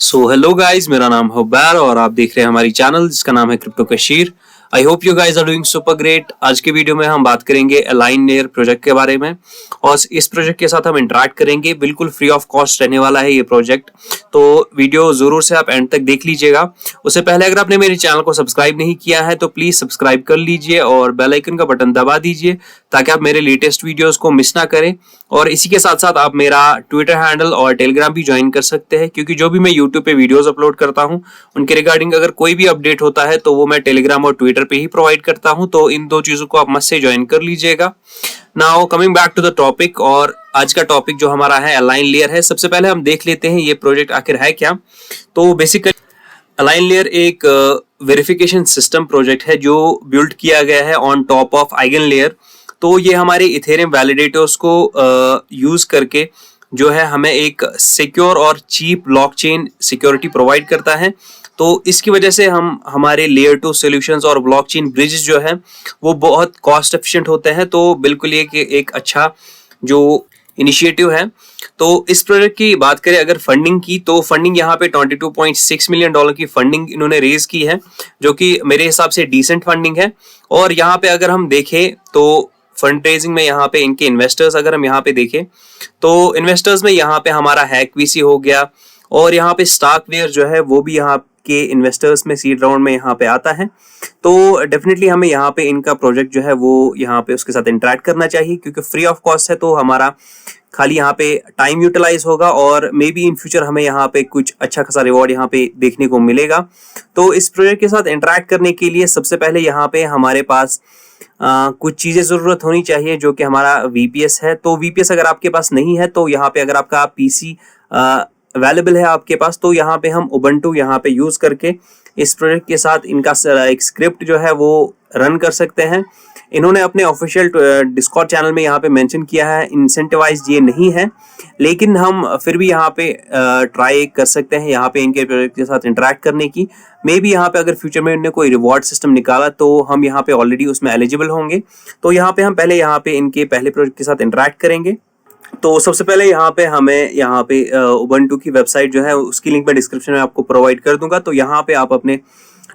So hello guys, मेरा नाम है उबैर और आप देख रहे हैं हमारी चैनल जिसका नाम है crypto Kashir. I hope you guys are doing super great. आज के वीडियो में हम बात करेंगे अलाइन लेयर प्रोजेक्ट के बारे में और इस प्रोजेक्ट के साथ हम इंटरेक्ट करेंगे। बिल्कुल फ्री ऑफ कॉस्ट रहने वाला है ये प्रोजेक्ट, तो वीडियो जरूर से आप एंड तक देख लीजिएगा। उससे पहले अगर आपने मेरे चैनल को सब्सक्राइब नहीं किया है तो प्लीज सब्सक्राइब कर लीजिए और बेल आइकन का बटन दबा दीजिए ताकि आप मेरे लेटेस्ट वीडियोस को मिस ना करें। और इसी के साथ साथ आप मेरा ट्विटर हैंडल और टेलीग्राम भी ज्वाइन कर सकते हैं, क्योंकि जो भी मैं यूट्यूब पे वीडियोस अपलोड करता हूं उनके रिगार्डिंग अगर कोई भी अपडेट होता है तो वो मैं टेलीग्राम और ट्विटर पे ही प्रोवाइड करता हूं। तो इन दो चीजों को आप मस्त से ज्वाइन कर लीजिएगा। Now coming back to the topic, और आज का टॉपिक जो हमारा है अलाइन लेयर है। सबसे पहले हम देख लेते हैं ये प्रोजेक्ट आखिर है क्या। तो बेसिकली अलाइन लेयर एक वेरिफिकेशन सिस्टम प्रोजेक्ट है जो बिल्ड किया गया है on top of eigen layer. तो ये हमारे इथेरियम वैलिडेटर्स को यूज करके जो है हमें एक सिक्योर और चीप ब्लॉकचेन सिक्योरिटी प्रोवाइड करता है। तो इसकी वजह से हम हमारे लेयर 2 सॉल्यूशंस और ब्लॉकचेन ब्रिजेस जो है वो बहुत कॉस्ट एफिशिएंट होते हैं। तो बिल्कुल ये एक अच्छा जो इनिशिएटिव है। तो इस प्रोजेक्ट की बात करें अगर फंडिंग की, तो फंडिंग यहाँ पे $22.6 मिलियन की फंडिंग इन्होंने रेज की है, जो कि मेरे हिसाब से डिसेंट फंडिंग है। और यहाँ पे अगर हम देखें तो फंड रेजिंग में यहाँ पे इनके इन्वेस्टर्स अगर हम यहाँ पे देखें तो इन्वेस्टर्स में यहाँ पे हमारा हैक वीसी हो गया और यहाँ पे स्टॉकवेयर जो है वो भी यहाँ के इन्वेस्टर्स में सीड राउंड में यहाँ पे आता है। तो डेफिनेटली हमें यहाँ पे इनका प्रोजेक्ट जो है वो यहाँ पे उसके साथ इंटरेक्ट करना चाहिए, क्योंकि फ्री ऑफ कॉस्ट है। तो हमारा खाली यहाँ पे टाइम यूटिलाइज होगा और मे बी इन फ्यूचर हमें यहाँ पे कुछ अच्छा खासा रिवॉर्ड यहाँ पे देखने को मिलेगा। तो इस प्रोजेक्ट के साथ इंटरेक्ट करने के लिए सबसे पहले यहाँ पे हमारे पास कुछ चीजें जरूरत होनी चाहिए, जो कि हमारा वीपीएस है। तो वीपीएस अगर आपके पास नहीं है तो यहाँ पे अगर आपका पीसी अवेलेबल है आपके पास, तो यहाँ पे हम उबंटू यहाँ पे यूज करके इस प्रोजेक्ट के साथ इनका एक स्क्रिप्ट जो है वो रन कर सकते हैं। इन्होंने अपने ऑफिशियल डिस्कॉर्ड चैनल में यहाँ पे मेंशन किया है इंसेंटिवाइज ये नहीं है, लेकिन हम फिर भी यहाँ पे ट्राई कर सकते हैं यहाँ पे इनके प्रोजेक्ट के साथ इंटरेक्ट करने की। मे बी यहाँ पे अगर फ्यूचर में इन्होंने कोई रिवॉर्ड सिस्टम निकाला तो हम यहाँ पे ऑलरेडी उसमें एलिजिबल होंगे। तो यहाँ पे हम पहले यहाँ पे इनके पहले प्रोजेक्ट के साथ इंटरेक्ट करेंगे। तो सबसे पहले यहाँ पे हमें यहाँ पे उबंटू की वेबसाइट जो है उसकी लिंक मैं डिस्क्रिप्शन में आपको प्रोवाइड कर दूंगा। तो यहाँ पे आप अपने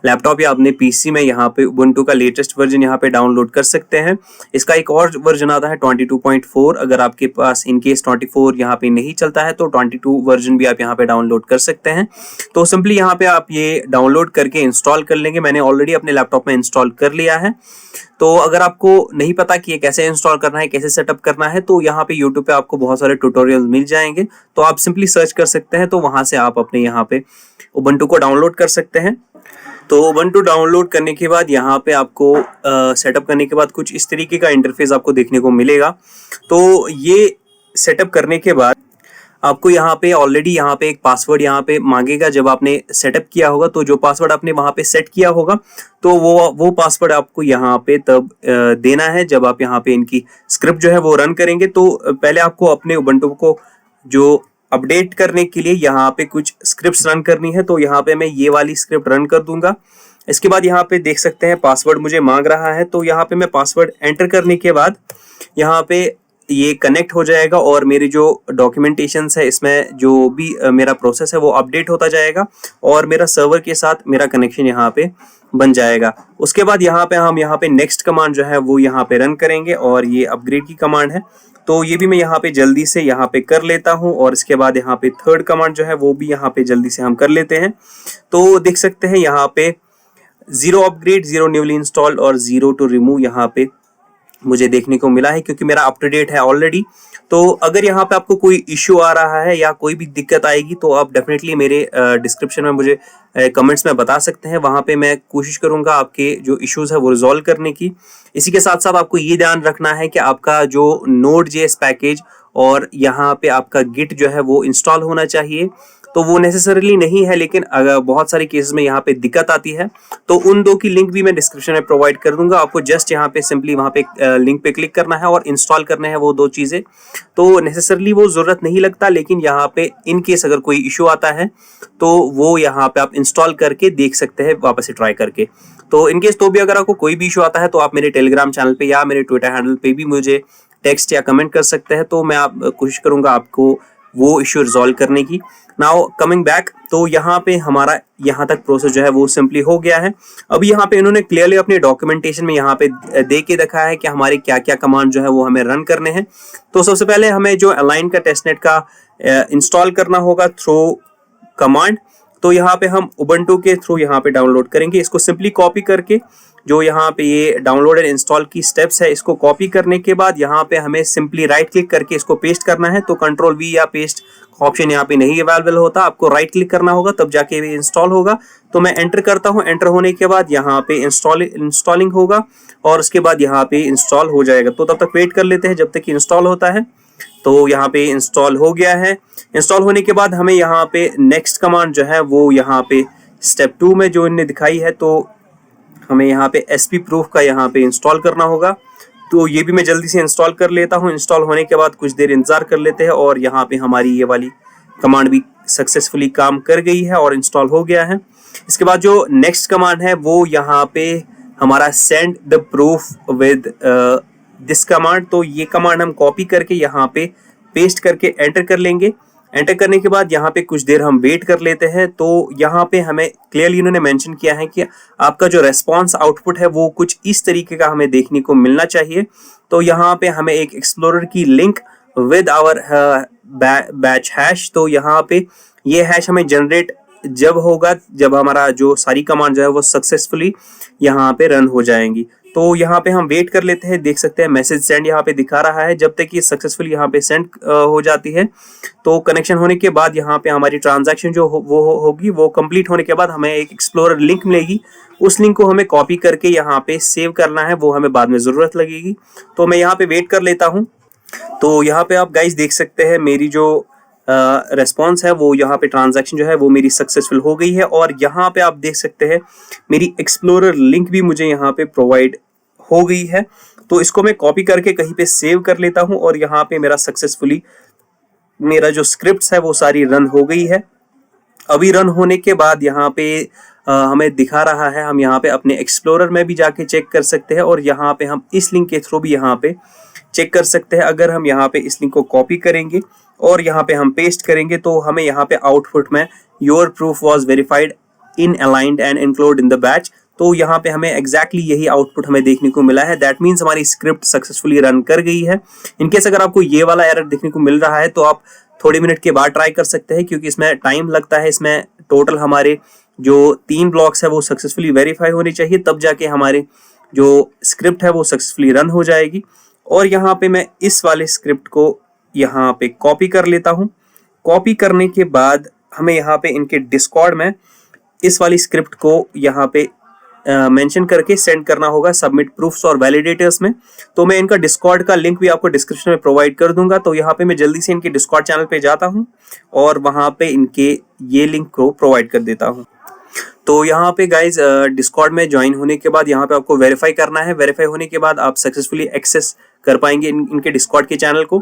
लैपटॉप या अपने पीसी में यहाँ पे उबंटू का लेटेस्ट वर्जन यहाँ पे डाउनलोड कर सकते हैं। इसका एक और वर्जन आता है 22.4। अगर आपके पास इनकेस 24 यहाँ पे नहीं चलता है तो 22 वर्जन भी आप यहाँ पे डाउनलोड कर सकते हैं। तो सिंपली यहाँ पे आप ये डाउनलोड करके इंस्टॉल कर लेंगे। मैंने ऑलरेडी अपने लैपटॉप में इंस्टॉल कर लिया है। तो अगर आपको नहीं पता कि ये कैसे इंस्टॉल करना है, कैसे सेटअप करना है, तो यहाँ पे यूट्यूब पे आपको बहुत सारे ट्यूटोरियल्स मिल जाएंगे। तो आप सिंपली सर्च कर सकते हैं, तो वहां से आप अपने यहाँ पे उबंटू को डाउनलोड कर सकते हैं। तो उबंटू डाउनलोड करने के बाद यहाँ पे आपको सेटअप करने के बाद कुछ इस तरीके का इंटरफेस आपको देखने को मिलेगा। तो ये सेटअप करने के बाद आपको यहाँ पे ऑलरेडी यहाँ पे एक पासवर्ड यहाँ पे मांगेगा। जब आपने सेटअप किया होगा तो जो पासवर्ड आपने वहां पे सेट किया होगा तो वो पासवर्ड आपको यहाँ पे तब देना है जब आप यहाँ पे इनकी स्क्रिप्ट जो है वो रन करेंगे। तो पहले आपको अपने उबंटू को जो अपडेट करने के लिए यहाँ पे कुछ स्क्रिप्ट्स रन करनी है। तो यहाँ पे मैं ये वाली स्क्रिप्ट रन कर दूंगा। इसके बाद यहाँ पे देख सकते हैं पासवर्ड मुझे मांग रहा है। तो यहाँ पे मैं पासवर्ड एंटर करने के बाद यहाँ पे ये कनेक्ट हो जाएगा और मेरी जो डॉक्यूमेंटेशंस है इसमें जो भी मेरा प्रोसेस है वो अपडेट होता जाएगा और मेरा सर्वर के साथ मेरा कनेक्शन यहाँ पे बन जाएगा। उसके बाद यहाँ पे हम यहाँ पे नेक्स्ट कमांड जो है वो यहाँ पे रन करेंगे और ये अपग्रेड की कमांड है। तो ये भी मैं यहाँ पे जल्दी से यहाँ पे कर लेता हूँ और इसके बाद यहाँ पे थर्ड कमांड जो है वो भी यहाँ पे जल्दी से हम कर लेते हैं। तो देख सकते हैं यहाँ पे 0 अपग्रेड, 0 न्यूली इंस्टॉल्ड और 0 टू रिमूव यहाँ पे मुझे देखने को मिला है, क्योंकि मेरा अप टू डेट है ऑलरेडी। तो अगर यहाँ पे आपको कोई इश्यू आ रहा है या कोई भी दिक्कत आएगी तो आप डेफिनेटली मेरे डिस्क्रिप्शन में मुझे कमेंट्स में बता सकते हैं। वहां पे मैं कोशिश करूंगा आपके जो इश्यूज है वो रिजॉल्व करने की। इसी के साथ साथ आपको ये ध्यान रखना है कि आपका जो Node.js पैकेज और यहाँ पे आपका गिट जो है वो इंस्टॉल होना चाहिए। तो वो नेसेसरीली नहीं है, लेकिन अगर बहुत सारे केसेस में यहाँ पे दिक्कत आती है तो उन दो की लिंक भी मैं डिस्क्रिप्शन में प्रोवाइड कर दूंगा। आपको जस्ट यहाँ पे सिंपली वहाँ पे लिंक पे क्लिक करना है और इंस्टॉल करना है वो दो चीजें। तो नेसेसरली वो जरूरत नहीं लगता, लेकिन यहाँ पे इन केस अगर कोई इशू आता है तो वो यहाँ पे आप इंस्टॉल करके देख सकते हैं वापस से ट्राई करके। तो इनकेस तो भी अगर आपको कोई भी इशू आता है तो आप मेरे टेलीग्राम चैनल पे या मेरे ट्विटर हैंडल पे भी मुझे टेक्स्ट या कमेंट कर सकते हैं। तो मैं आप कोशिश करूंगा आपको वो इश्यू रिजॉल्व करने की। नाउ कमिंग बैक, तो यहाँ पे हमारा यहाँ तक प्रोसेस जो है वो सिंपली हो गया है। अब यहाँ पे इन्होंने क्लियरली अपने डॉक्यूमेंटेशन में यहाँ पे दे के रखा है कि हमारे क्या क्या कमांड जो है वो हमें रन करने हैं। तो सबसे पहले हमें जो अलाइन का टेस्टनेट का इंस्टॉल करना होगा थ्रू कमांड। तो यहाँ पे हम उबंटू के थ्रू यहाँ पे डाउनलोड करेंगे। इसको सिंपली कॉपी करके जो यहाँ पे ये डाउनलोड एंड इंस्टॉल की स्टेप्स है, इसको कॉपी करने के बाद यहाँ पे हमें सिंपली राइट क्लिक करके इसको पेस्ट करना है। तो कंट्रोल वी या पेस्ट ऑप्शन यहाँ पे नहीं अवेलेबल होता, आपको राइट क्लिक करना होगा तब जाके ये इंस्टॉल होगा। तो मैं एंटर करता हूँ। एंटर होने के बाद यहाँ पे इंस्टॉलिंग होगा और उसके बाद यहाँ पे इंस्टॉल हो जाएगा। तो तब तक वेट कर लेते हैं जब तक इंस्टॉल होता है। तो यहाँ पे इंस्टॉल हो गया है। इंस्टॉल होने के बाद हमें यहाँ पे नेक्स्ट कमांड जो है वो यहाँ पे स्टेप 2 में जो इन्हें दिखाई है, तो हमें यहाँ पे SP प्रूफ का यहाँ पे इंस्टॉल करना होगा। तो ये भी मैं जल्दी से इंस्टॉल कर लेता हूँ। इंस्टॉल होने के बाद कुछ देर इंतजार कर लेते हैं और यहाँ पे हमारी ये वाली कमांड भी सक्सेसफुली काम कर गई है और इंस्टॉल हो गया है। इसके बाद जो नेक्स्ट कमांड है वो यहाँ पे हमारा send the proof with this command. तो ये कमांड हम कॉपी करके यहाँ पे पेस्ट करके एंटर कर लेंगे। एंटर करने के बाद यहाँ पे कुछ देर हम वेट कर लेते हैं। तो यहाँ पे हमें क्लियरली इन्होंने मेंशन किया है कि आपका जो रेस्पॉन्स आउटपुट है वो कुछ इस तरीके का हमें देखने को मिलना चाहिए। तो यहाँ पे हमें एक एक्सप्लोरर की link with our batch hash, तो यहाँ पे ये हैश हमें जनरेट जब होगा जब हमारा जो सारी कमांड जो है वो सक्सेसफुली यहाँ पे रन हो जाएंगी। तो यहाँ पे हम वेट कर लेते हैं। देख सकते हैं मैसेज सेंड यहाँ पे दिखा रहा है। जब तक ये सक्सेसफुली यहाँ पे सेंड हो जाती है तो कनेक्शन होने के बाद यहाँ पे हमारी ट्रांजैक्शन जो वो होगी वो कंप्लीट होने के बाद हमें एक एक्सप्लोरर लिंक मिलेगी। उस लिंक को हमें कॉपी करके यहाँ पे सेव करना है, वो हमें बाद में जरूरत लगेगी। तो मैं यहाँ पे वेट कर लेता हूँ। तो यहाँ पे आप गाइज देख सकते हैं मेरी जो रेस्पॉन्स है वो यहाँ पे ट्रांजैक्शन जो है वो मेरी सक्सेसफुल हो गई है। और यहाँ पे आप देख सकते हैं मेरी एक्सप्लोरर लिंक भी मुझे यहाँ पे प्रोवाइड हो गई है। तो इसको मैं कॉपी करके कहीं पे सेव कर लेता हूँ और यहाँ पे मेरा सक्सेसफुली मेरा जो स्क्रिप्ट्स है वो सारी रन हो गई है। अभी रन होने के बाद यहाँ पे हमें दिखा रहा है, हम यहाँ पे अपने एक्सप्लोरर में भी जाके चेक कर सकते हैं और यहाँ पे हम इस लिंक के थ्रू भी यहाँ पे चेक कर सकते हैं। अगर हम यहाँ पे इस लिंक को कॉपी करेंगे और यहाँ पे हम पेस्ट करेंगे तो हमें यहाँ पे आउटपुट में your proof was verified in aligned and include in the batch. तो यहाँ पे हमें एग्जैक्टली यही आउटपुट हमें देखने को मिला है। दैट मीन्स हमारी स्क्रिप्ट सक्सेसफुली रन कर गई है। इनकेस अगर आपको ये वाला एरर देखने को मिल रहा है तो आप थोड़ी मिनट के बाद ट्राई कर सकते हैं, क्योंकि इसमें टाइम लगता है। इसमें टोटल हमारे जो 3 ब्लॉक्स है वो सक्सेसफुली वेरीफाई होने चाहिए, तब जाके हमारे जो स्क्रिप्ट है वो सक्सेसफुली रन हो जाएगी। और यहाँ पे मैं इस वाले स्क्रिप्ट को यहाँ पे कॉपी कर लेता हूँ। कॉपी करने के बाद हमें यहाँ पे इनके डिस्कॉर्ड में इस वाली स्क्रिप्ट को यहाँ पे मेंशन करके सेंड करना होगा सबमिट प्रूफ्स और वैलिडेटर्स में। तो मैं इनका डिस्कॉर्ड का लिंक भी आपको डिस्क्रिप्शन में प्रोवाइड कर दूंगा। तो यहाँ पे मैं जल्दी से इनके डिस्कॉर्ड चैनल पे जाता हूँ और वहाँ पे इनके ये लिंक को प्रोवाइड कर देता हूँ। तो यहाँ पे गाइज डिस्कॉर्ड में ज्वाइन होने के बाद यहाँ पे आपको वेरीफाई करना है। वेरीफाई होने के बाद आप सक्सेसफुली एक्सेस कर पाएंगे इनके डिस्कॉर्ड के चैनल को।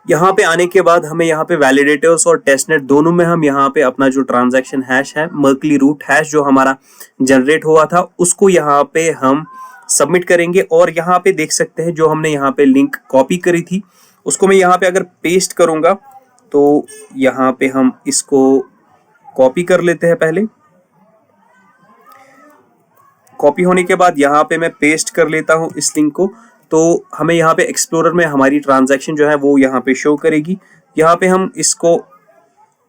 यहाँ पे आने के बाद हमें यहाँ पे वैलिडेटर्स और टेस्टनेट दोनों में हम यहाँ पे अपना जो ट्रांजैक्शन हैश है, मर्कली रूट हैश जो हमारा जनरेट हुआ था, उसको यहाँ पे हम सबमिट करेंगे। और यहाँ पे देख सकते हैं जो हमने यहाँ पे लिंक कॉपी करी थी उसको मैं यहाँ पे अगर पेस्ट करूंगा तो यहाँ पे हम इसको कॉपी कर लेते हैं। पहले कॉपी होने के बाद यहाँ पे मैं पेस्ट कर लेता हूँ इस लिंक को। तो हमें यहाँ पे एक्सप्लोरर में हमारी ट्रांजैक्शन जो है वो यहाँ पे शो करेगी। यहाँ पे हम इसको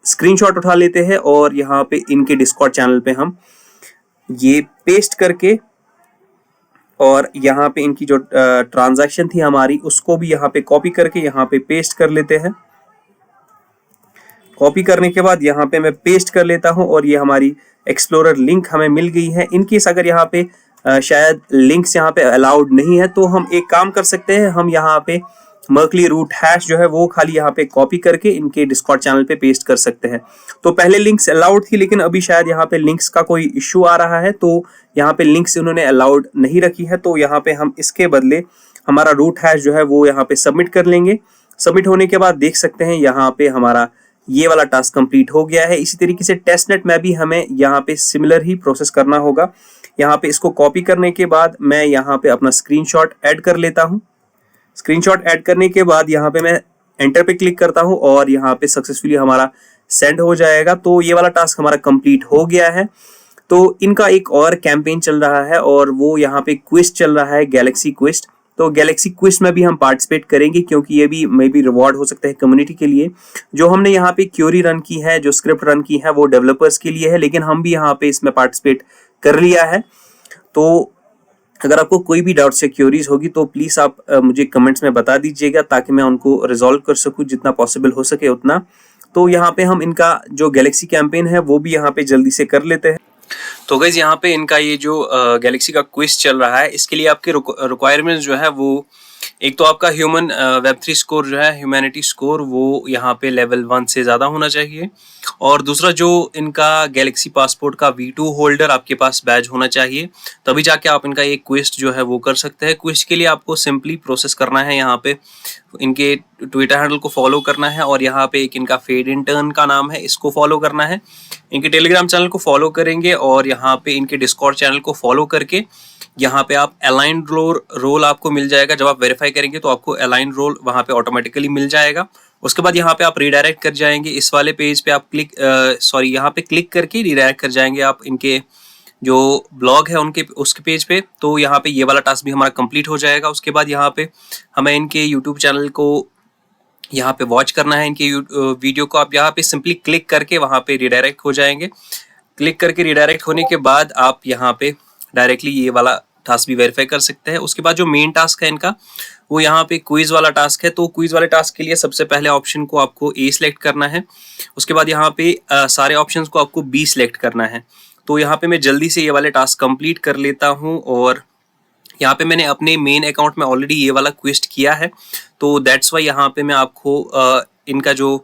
स्क्रीनशॉट उठा लेते हैं और यहाँ पे इनके डिस्कॉर्ड चैनल पे हम ये पेस्ट करके और यहाँ पे इनकी जो ट्रांजैक्शन थी हमारी उसको भी यहाँ पे कॉपी करके यहाँ पे पेस्ट कर लेते हैं। कॉपी करने के बाद यहाँ पे मैं पेस्ट कर लेता हूँ और ये हमारी एक्सप्लोरर लिंक हमें मिल गई है। इनकेस अगर यहाँ पे शायद लिंक्स यहाँ पे अलाउड नहीं है तो हम एक काम कर सकते हैं, हम यहाँ पे मर्कली रूट हैश जो है वो खाली यहाँ पे कॉपी करके इनके डिस्कॉर्ड चैनल पे पेस्ट कर सकते हैं। तो पहले लिंक्स अलाउड थी लेकिन अभी शायद यहाँ पे लिंक्स का कोई इश्यू आ रहा है, तो यहाँ पे लिंक्स उन्होंने अलाउड नहीं रखी है। तो यहाँ पे हम इसके बदले हमारा रूट हैश जो है वो यहाँ पे सबमिट कर लेंगे। सबमिट होने के बाद देख सकते हैं यहाँ पे हमारा ये वाला टास्क कंप्लीट हो गया है। इसी तरीके से टेस्टनेट में भी हमें यहाँ पे सिमिलर ही प्रोसेस करना होगा। यहाँ पे इसको कॉपी करने के बाद मैं यहाँ पे अपना स्क्रीनशॉट ऐड कर लेता हूँ। स्क्रीनशॉट ऐड करने के बाद यहाँ पे मैं एंटर पे क्लिक करता हूँ और यहाँ पे सक्सेसफुली हमारा सेंड हो जाएगा। तो ये वाला टास्क हमारा कंप्लीट हो गया है। तो इनका एक और कैंपेन चल रहा है और वो यहाँ पे क्विज चल रहा है, गैलेक्सी क्विज। तो गैलेक्सी क्विज में भी हम पार्टिसिपेट करेंगे क्योंकि ये भी मे बी रिवॉर्ड हो सकता है कम्युनिटी के लिए। जो हमने यहाँ पे क्यूरी रन की है, जो स्क्रिप्ट रन की है, वो डेवलपर्स के लिए है, लेकिन हम भी यहाँ पे इसमें पार्टिसिपेट कर लिया है। तो अगर आपको कोई भी डाउट्स या क्यूरीज होगी तो प्लीज आप मुझे कमेंट्स में बता दीजिएगा ताकि मैं उनको रिजॉल्व कर सकूं जितना पॉसिबल हो सके उतना। तो यहाँ पे हम इनका जो गैलेक्सी कैंपेन है वो भी यहाँ पे जल्दी से कर लेते हैं। तो गाइस यहाँ पे इनका ये जो गैलेक्सी का क्विज चल रहा है, इसके लिए आपके रिक्वायरमेंट्स जो है वो एक तो आपका ह्यूमन वेब3 स्कोर जो है, ह्यूमैनिटी स्कोर, वो यहाँ पे लेवल 1 से ज़्यादा होना चाहिए। और दूसरा जो इनका गैलेक्सी पासपोर्ट का V2 होल्डर आपके पास बैज होना चाहिए, तभी जाके आप इनका एक क्विज जो है वो कर सकते हैं। क्विज के लिए आपको सिंपली प्रोसेस करना है, यहाँ पे इनके ट्विटर हैंडल को फॉलो करना है और यहाँ पे एक इनका फेड इंटर्न का नाम है, इसको फॉलो करना है। इनके टेलीग्राम चैनल को फॉलो करेंगे और यहाँ पे इनके डिस्कॉर्ड चैनल को फॉलो करके यहाँ पे आप अलाइंड रोल आपको मिल जाएगा। जब आप वेरीफाई करेंगे तो आपको अलाइंड रोल वहाँ पे ऑटोमेटिकली मिल जाएगा। उसके बाद यहाँ पे आप रिडायरेक्ट कर जाएंगे इस वाले पेज पे, आप यहाँ पे क्लिक करके रिडायरेक्ट कर जाएंगे आप इनके जो ब्लॉग है उनके उसके पेज पे। तो यहाँ पे ये वाला टास्क भी हमारा कंप्लीट हो जाएगा। उसके बाद यहाँ पे हमें इनके यूट्यूब चैनल को यहाँ पे वॉच करना है, इनके वीडियो को आप यहाँ पे सिंपली क्लिक करके वहाँ पे रिडायरेक्ट हो जाएंगे। क्लिक करके रिडायरेक्ट होने के बाद आप यहाँ पे डायरेक्टली ये वाला टास्क भी वेरीफाई कर सकते हैं। उसके बाद जो मेन टास्क है इनका वो यहाँ पे क्विज वाला टास्क है। तो क्विज वाले टास्क के लिए सबसे पहले ऑप्शन को आपको ए सिलेक्ट करना है। उसके बाद यहाँ पे सारे ऑप्शंस को आपको बी सिलेक्ट करना है। तो यहाँ पे मैं जल्दी से ये वाले टास्क कंप्लीट कर लेता हूँ और यहाँ पे मैंने अपने मेन अकाउंट में ऑलरेडी ये वाला क्विज किया है, तो दैट्स वाई यहाँ पे मैं आपको इनका जो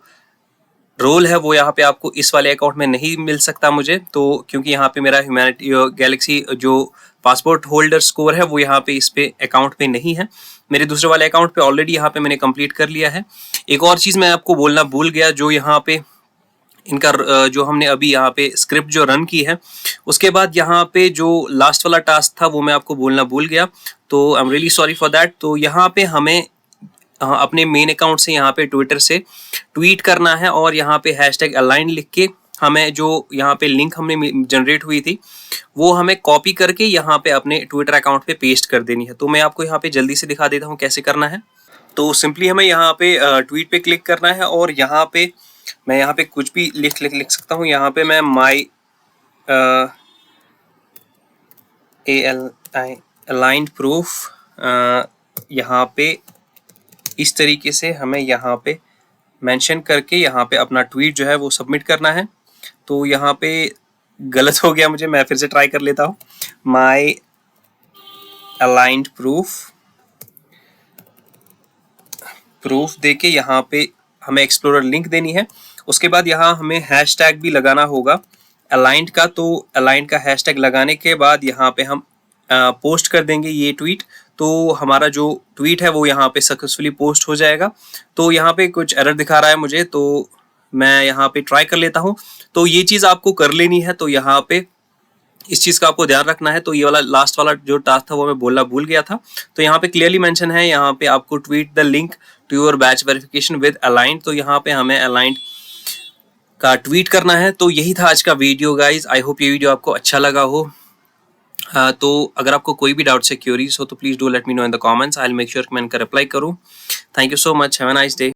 रोल है वो यहाँ पे आपको इस वाले अकाउंट में नहीं मिल सकता मुझे, तो क्योंकि यहाँ पे मेरा ह्यूमैनिटी गैलेक्सी जो पासपोर्ट होल्डर स्कोर है वो यहाँ पे इस पे अकाउंट पे नहीं है। मेरे दूसरे वाले अकाउंट पे ऑलरेडी यहाँ पे मैंने कंप्लीट कर लिया है। एक और चीज़ मैं आपको बोलना भूल गया, जो यहाँ पे इनका जो हमने अभी यहाँ पे स्क्रिप्ट जो रन की है उसके बाद यहाँ पे जो लास्ट वाला टास्क था वो मैं आपको बोलना भूल गया, तो I am really sorry for that. तो यहाँ पे हमें अपने मेन अकाउंट से यहाँ पे ट्विटर से ट्वीट करना है और यहाँ पे हैशटैग अलाइन लिख के हमें जो यहाँ पे लिंक हमने जनरेट हुई थी वो हमें कॉपी करके यहाँ पे अपने ट्विटर अकाउंट पे पेस्ट कर देनी है। तो मैं आपको यहाँ पे जल्दी से दिखा देता हूँ कैसे करना है। तो सिंपली हमें यहाँ पे ट्वीट पे क्लिक करना है और यहाँ पे मैं यहाँ पे कुछ भी लिख सकता हूँ। यहाँ पे मैं माई अलाइंड प्रूफ यहाँ पे इस तरीके से हमें यहाँ पे मेंशन करके यहाँ पे अपना ट्वीट जो है वो सबमिट करना है। तो यहाँ पे गलत हो गया मुझे, मैं फिर से ट्राई कर लेता हूँ। माई अलाइंड प्रूफ देके यहाँ पे हमें एक्सप्लोरर लिंक देनी है। उसके बाद यहाँ हमें हैशटैग भी लगाना होगा अलाइंड का। तो अलाइंड का हैशटैग लगाने के बाद यहाँ पे हम पोस्ट कर देंगे ये ट्वीट, तो हमारा जो ट्वीट है वो यहाँ पे सक्सेसफुली पोस्ट हो जाएगा। तो यहाँ पे कुछ एरर दिखा रहा है मुझे, तो मैं यहाँ पे ट्राई कर लेता हूँ। तो ये चीज़ आपको कर लेनी है, तो यहाँ पे इस चीज़ का आपको ध्यान रखना है। तो ये वाला लास्ट वाला जो टास्क था वो मैं बोलना भूल गया था। तो यहाँ पे क्लियरली मेंशन है, यहाँ पे आपको tweet the link to your batch verification with aligned. तो यहाँ पे हमें अलाइंड का ट्वीट करना है। तो यही था आज का वीडियो गाइज। आई होप ये वीडियो आपको अच्छा लगा हो। तो अगर आपको कोई भी डाउट से क्यूरीज हो तो please do let me know in the comments. I will make sure कि मैं इनका रिप्लाई करूँ। Thank you so much, have a nice day.